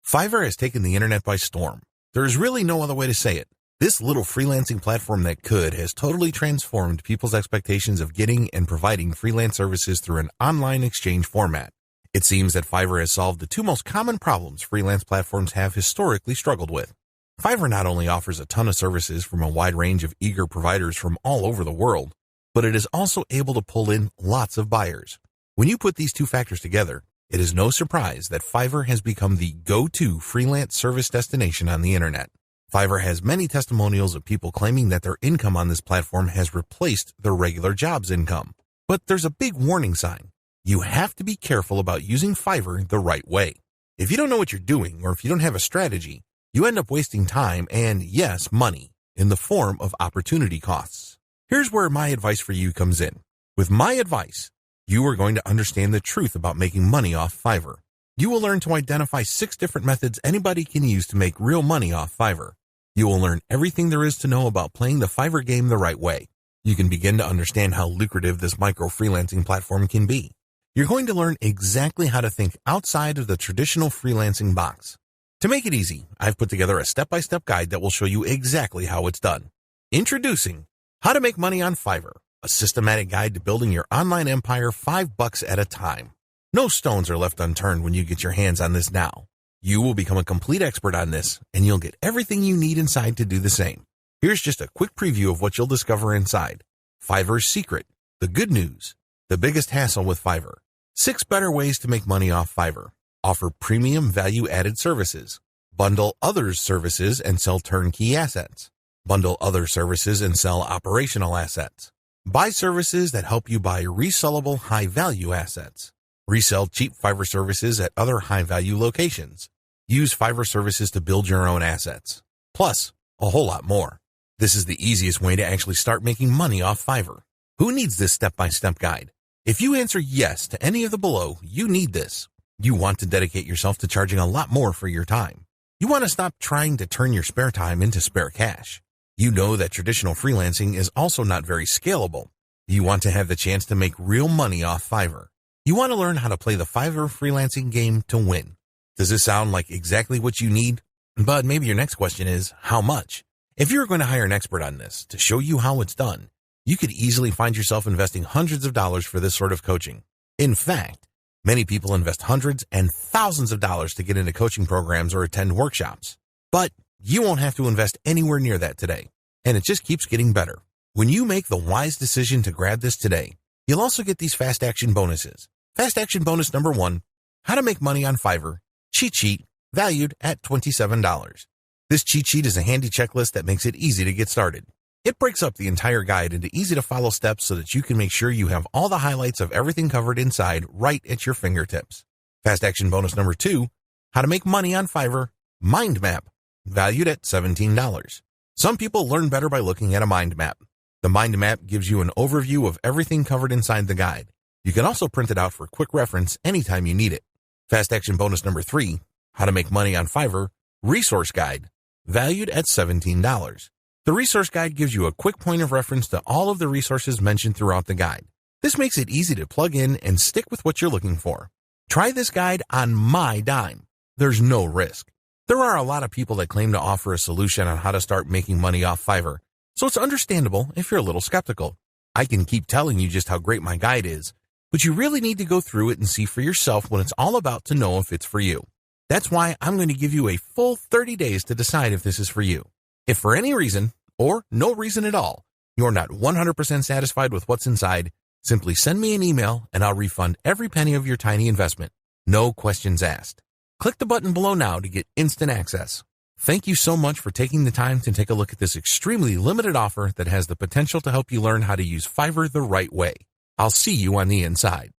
Fiverr has taken the internet by storm. There is really no other way to say it. This little freelancing platform that could has totally transformed people's expectations of getting and providing freelance services through an online exchange format. It seems that Fiverr has solved the two most common problems freelance platforms have historically struggled with. Fiverr not only offers a ton of services from a wide range of eager providers from all over the world, but it is also able to pull in lots of buyers. When you put these two factors together, it is no surprise that Fiverr has become the go-to freelance service destination on the internet. Fiverr has many testimonials of people claiming that their income on this platform has replaced their regular job's income. But there's a big warning sign. You have to be careful about using Fiverr the right way. If you don't know what you're doing, or if you don't have a strategy, you end up wasting time and, yes, money in the form of opportunity costs. Here's where my advice for you comes in. With my advice, you are going to understand the truth about making money off Fiverr. You will learn to identify 6 different methods anybody can use to make real money off Fiverr. You will learn everything there is to know about playing the Fiverr game the right way. You can begin to understand how lucrative this micro-freelancing platform can be. You're going to learn exactly how to think outside of the traditional freelancing box. To make it easy, I've put together a step-by-step guide that will show you exactly how it's done. Introducing How to Make Money on Fiverr, a systematic guide to building your online empire $5 at a time. No stones are left unturned when you get your hands on this now. You will become a complete expert on this, and you'll get everything you need inside to do the same. Here's just a quick preview of what you'll discover inside. Fiverr's secret, the good news, the biggest hassle with Fiverr, 6 better ways to make money off Fiverr, offer premium value-added services, bundle others' services and sell turnkey assets, bundle other services and sell operational assets, buy services that help you buy resellable high-value assets, resell cheap Fiverr services at other high-value locations, use Fiverr services to build your own assets, plus a whole lot more. This is the easiest way to actually start making money off Fiverr. Who needs this step-by-step guide? If you answer yes to any of the below, you need this. You want to dedicate yourself to charging a lot more for your time. You want to stop trying to turn your spare time into spare cash. You know that traditional freelancing is also not very scalable. You want to have the chance to make real money off Fiverr. You want to learn how to play the Fiverr freelancing game to win. Does this sound like exactly what you need? But maybe your next question is, how much? If you're going to hire an expert on this to show you how it's done, you could easily find yourself investing hundreds of dollars for this sort of coaching. In fact, many people invest hundreds and thousands of dollars to get into coaching programs or attend workshops. But you won't have to invest anywhere near that today. And it just keeps getting better. When you make the wise decision to grab this today, you'll also get these fast action bonuses. Fast action bonus number 1, how to make money on Fiverr, cheat sheet, valued at $27. This cheat sheet is a handy checklist that makes it easy to get started. It breaks up the entire guide into easy-to-follow steps so that you can make sure you have all the highlights of everything covered inside right at your fingertips. Fast action bonus number 2, how to make money on Fiverr, mind map, valued at $17. Some people learn better by looking at a mind map. The mind map gives you an overview of everything covered inside the guide. You can also print it out for quick reference anytime you need it. Fast action bonus number 3, how to make money on Fiverr, resource guide, valued at $17. The resource guide gives you a quick point of reference to all of the resources mentioned throughout the guide. This makes it easy to plug in and stick with what you're looking for. Try this guide on my dime. There's no risk. There are a lot of people that claim to offer a solution on how to start making money off Fiverr, so it's understandable if you're a little skeptical. I can keep telling you just how great my guide is, but you really need to go through it and see for yourself what it's all about to know if it's for you. That's why I'm going to give you a full 30 days to decide if this is for you. If for any reason, or no reason at all, you're not 100% satisfied with what's inside, simply send me an email and I'll refund every penny of your tiny investment. No questions asked. Click the button below now to get instant access. Thank you so much for taking the time to take a look at this extremely limited offer that has the potential to help you learn how to use Fiverr the right way. I'll see you on the inside.